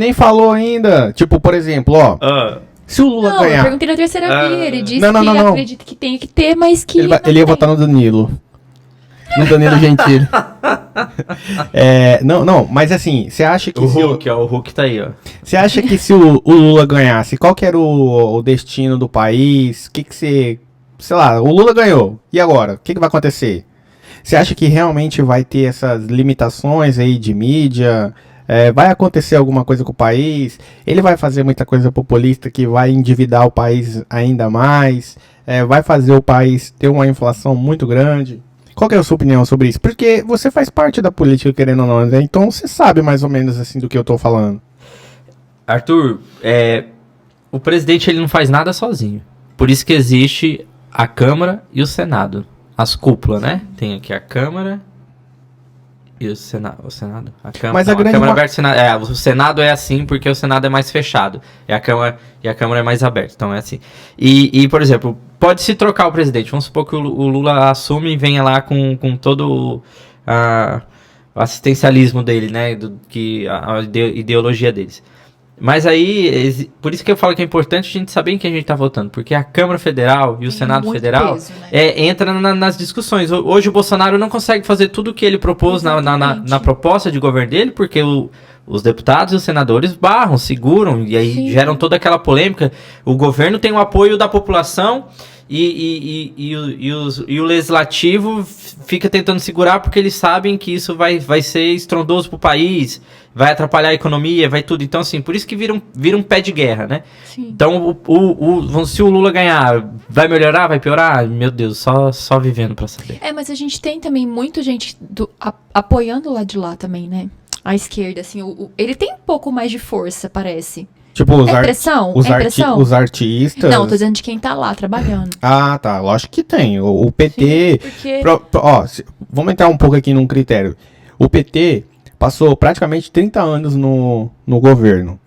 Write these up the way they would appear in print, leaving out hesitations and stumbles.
Nem falou ainda. Tipo, por exemplo, ó. Se o Lula Não, eu ganhar... perguntei na terceira via. Ele disse Não. que acredita que tem que ter, mas que Ele ia votar no Danilo. No Danilo Gentili. Não, mas assim, você acha que... O Hulk tá aí, ó. Você acha que se o Lula ganhasse, qual que era o destino do país? O que você... Sei lá, o Lula ganhou. E agora? O que vai acontecer? Você acha que realmente vai ter essas limitações aí de mídia? Vai acontecer alguma coisa com o país? Ele vai fazer muita coisa populista que vai endividar o país ainda mais? Vai fazer o país ter uma inflação muito grande? Qual que é a sua opinião sobre isso? Porque você faz parte da política, querendo ou não, né? Então você sabe mais ou menos assim do que eu tô falando. Arthur, o presidente ele não faz nada sozinho. Por isso que existe a Câmara e o Senado. As cúpulas, né? Tem aqui a Câmara e o Senado. A Câmara, mas não, a Câmara aberta, Senado, o Senado é assim porque o Senado é mais fechado. E a Câmara é mais aberta. Então é assim. E por exemplo, pode se trocar o presidente. Vamos supor que o Lula assume e venha lá com todo o assistencialismo dele, né? A ideologia deles. Mas aí, por isso que eu falo que é importante a gente saber em quem a gente tá votando, porque a Câmara Federal e o Senado Federal peso, né? Entra nas discussões. Hoje o Bolsonaro não consegue fazer tudo o que ele propôs na proposta de governo dele, porque os deputados e os senadores barram, seguram, e aí geram toda aquela polêmica. O governo tem o apoio da população e o legislativo fica tentando segurar porque eles sabem que isso vai ser estrondoso pro país, vai atrapalhar a economia, vai tudo. Então, assim, por isso que vira um pé de guerra, né? Sim. Então, se o Lula ganhar, vai melhorar, vai piorar? Meu Deus, só vivendo pra saber. Mas a gente tem também muita gente apoiando lá de lá também, né? A esquerda, assim, ele tem um pouco mais de força, parece. Tipo, pressão? Os artistas... Não, tô dizendo de quem tá lá trabalhando. Ah, tá. Lógico que tem. O PT... Sim, porque... vamos entrar um pouco aqui num critério. O PT passou praticamente 30 anos no governo.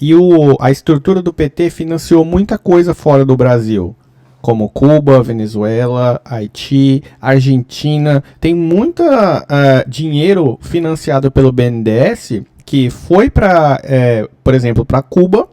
E a estrutura do PT financiou muita coisa fora do Brasil. Como Cuba, Venezuela, Haiti, Argentina. Tem muito dinheiro financiado pelo BNDES... que foi para, por exemplo, para Cuba,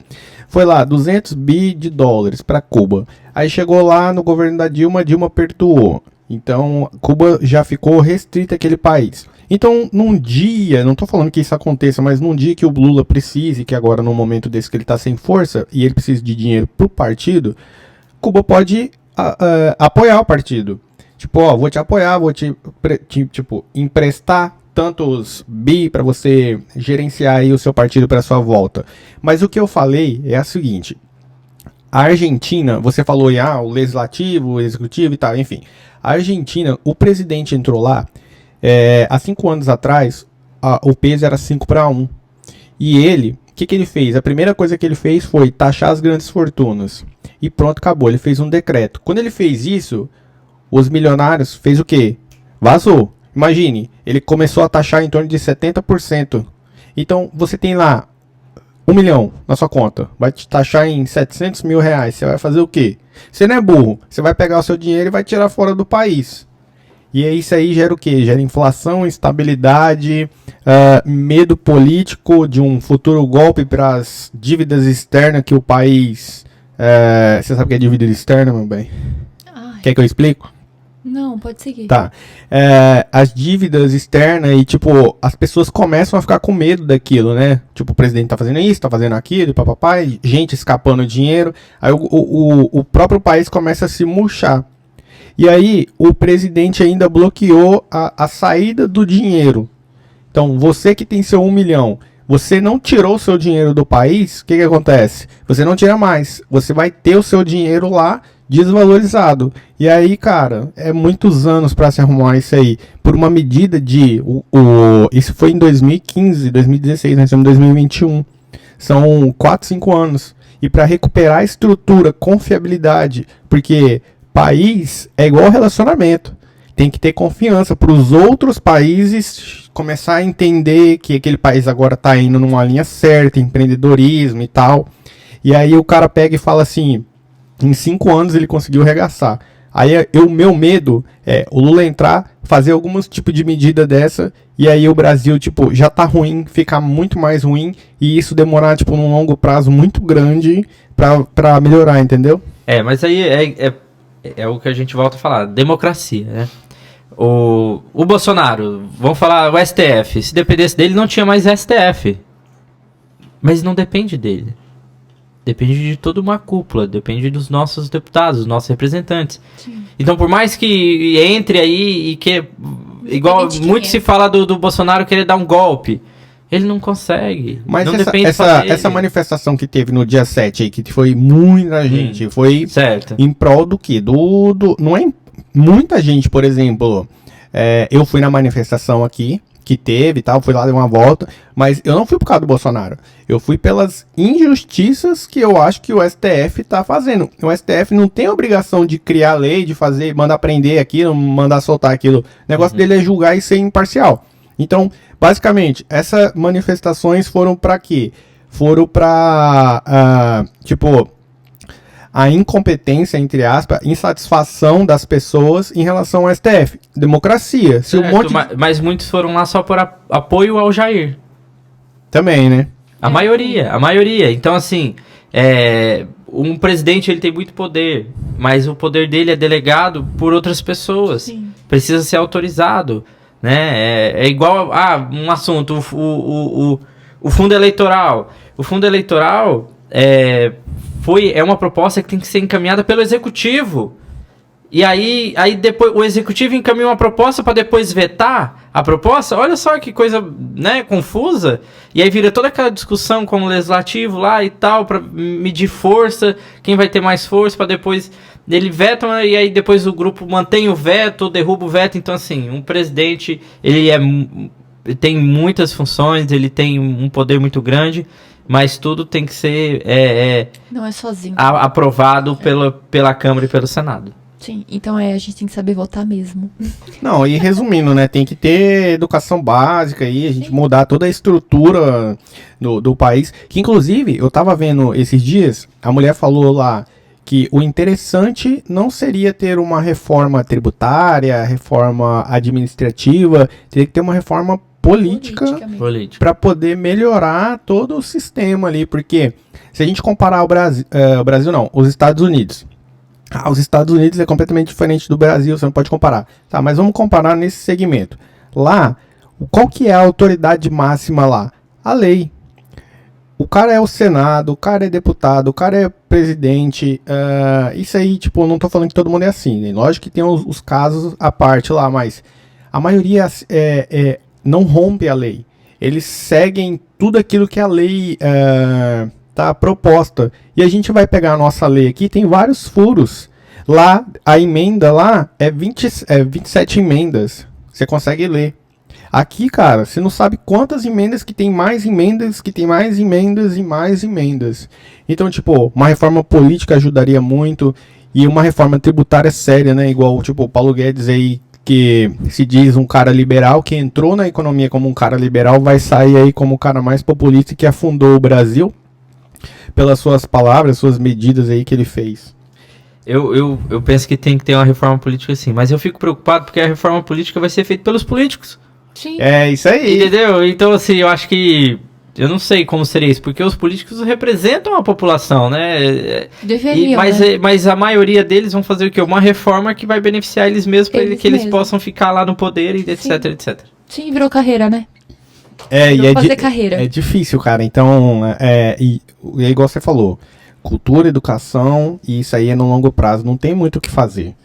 foi lá 200 bi de dólares para Cuba. Aí chegou lá no governo da Dilma, a Dilma perdoou. Então, Cuba já ficou restrita àquele país. Então, num dia, não estou falando que isso aconteça, mas num dia que o Lula precise, que agora no momento desse que ele está sem força, e ele precisa de dinheiro para o partido, Cuba pode apoiar o partido. Tipo, vou te apoiar, vou te emprestar tantos bi para você gerenciar aí o seu partido para sua volta. Mas o que eu falei é o seguinte: a Argentina, você falou o legislativo, o executivo e tal, enfim. A Argentina, o presidente entrou lá, há 5 anos atrás, o peso era 5-1. E ele, o que ele fez? A primeira coisa que ele fez foi taxar as grandes fortunas. E pronto, acabou. Ele fez um decreto. Quando ele fez isso, os milionários fez o quê? Vazou. Imagine, ele começou a taxar em torno de 70%. Então, você tem lá 1 milhão na sua conta. Vai te taxar em 700 mil reais. Você vai fazer o quê? Você não é burro. Você vai pegar o seu dinheiro e vai tirar fora do país. E isso aí gera o quê? Gera inflação, instabilidade, medo político de um futuro golpe para as dívidas externas que o país... você sabe o que é dívida externa, meu bem? Quer que eu explique? Não, pode seguir. Tá. As dívidas externas e, tipo, as pessoas começam a ficar com medo daquilo, né? Tipo, o presidente tá fazendo isso, tá fazendo aquilo, papai, gente escapando dinheiro. Aí o próprio país começa a se murchar. E aí, o presidente ainda bloqueou a saída do dinheiro. Então, você que tem seu 1 milhão, você não tirou o seu dinheiro do país, o que acontece? Você não tira mais. Você vai ter o seu dinheiro lá desvalorizado. E aí, cara, é muitos anos para se arrumar isso aí. Por uma medida de... isso foi em 2015, 2016, nós estamos em 2021. São 4, 5 anos. E para recuperar a estrutura, confiabilidade, porque país é igual relacionamento. Tem que ter confiança para os outros países começar a entender que aquele país agora está indo numa linha certa, empreendedorismo e tal. E aí o cara pega e fala assim, em 5 anos ele conseguiu arregaçar. Aí o meu medo é o Lula entrar, fazer algum tipo de medida dessa e aí o Brasil, tipo, já tá ruim, ficar muito mais ruim, e isso demorar, tipo, num longo prazo muito grande pra melhorar, entendeu? Mas aí é o que a gente volta a falar, democracia, né? O Bolsonaro, vamos falar o STF, se dependesse dele não tinha mais STF, mas não depende dele. Depende de toda uma cúpula, depende dos nossos deputados, dos nossos representantes. Sim. Então, por mais que entre aí e que... Igual muito se fala do Bolsonaro querer dar um golpe, ele não consegue. Mas não essa manifestação que teve no dia 7 aí, que foi muita gente, foi certo. Em prol do quê? Não é muita gente, por exemplo, eu fui na manifestação aqui, que teve e tal, fui lá, dei uma volta, mas eu não fui por causa do Bolsonaro. Eu fui pelas injustiças que eu acho que o STF tá fazendo. O STF não tem obrigação de criar lei, de fazer, mandar prender aquilo, mandar soltar aquilo. O negócio dele é julgar e ser imparcial. Então, basicamente, essas manifestações foram pra quê? Foram pra, tipo, a incompetência, entre aspas, insatisfação das pessoas em relação ao STF. Democracia. Se mas muitos foram lá só por apoio ao Jair. Também, né? A maioria. Então, assim, um presidente ele tem muito poder, mas o poder dele é delegado por outras pessoas. Sim. Precisa ser autorizado, né? É igual um assunto, o fundo eleitoral. O fundo eleitoral é uma proposta que tem que ser encaminhada pelo executivo. E aí depois o executivo encaminha uma proposta para depois vetar a proposta. Olha só que coisa, né, confusa. E aí vira toda aquela discussão com o legislativo lá e tal, para medir força, quem vai ter mais força, para depois ele veta, e aí depois o grupo mantém o veto, derruba o veto. Então, assim, um presidente, ele tem muitas funções, ele tem um poder muito grande, mas tudo tem que ser não é sozinho. Aprovado pela Câmara e pelo Senado. Sim, então a gente tem que saber votar mesmo. Não, e resumindo, né, tem que ter educação básica aí, a gente mudar toda a estrutura do país, que inclusive, eu tava vendo esses dias, a mulher falou lá que o interessante não seria ter uma reforma tributária, reforma administrativa, teria que ter uma reforma política para poder melhorar todo o sistema ali, porque se a gente comparar o Brasil não, os Estados Unidos, os Estados Unidos é completamente diferente do Brasil, você não pode comparar. Tá, mas vamos comparar nesse segmento. Lá, qual que é a autoridade máxima lá? A lei. O cara é o Senado, o cara é deputado, o cara é presidente. Isso aí, tipo, não tô falando que todo mundo é assim, né? Lógico que tem os casos à parte lá, mas a maioria não rompe a lei. Eles seguem tudo aquilo que a lei tá proposta. E a gente vai pegar a nossa lei aqui, tem vários furos. Lá, a emenda lá é 27 emendas. Você consegue ler. Aqui, cara, você não sabe quantas emendas que tem mais emendas, que tem mais emendas e mais emendas. Então, tipo, uma reforma política ajudaria muito. E uma reforma tributária séria, né? Igual, tipo, o Paulo Guedes aí, que se diz um cara liberal, que entrou na economia como um cara liberal, vai sair aí como o cara mais populista que afundou o Brasil. Pelas suas palavras, suas medidas aí que ele fez. Eu penso que tem que ter uma reforma política sim, mas eu fico preocupado porque a reforma política vai ser feita pelos políticos. Sim. É isso aí. Entendeu? Então, assim, eu acho que... Eu não sei como seria isso, porque os políticos representam a população, né? Deveriam, mas a maioria deles vão fazer o quê? Uma reforma que vai beneficiar eles mesmos, para que eles possam ficar lá no poder, e etc, etc. Sim, virou carreira, né? Fazer carreira. É difícil, cara. Então, é igual você falou, cultura, educação, e isso aí é no longo prazo, não tem muito o que fazer.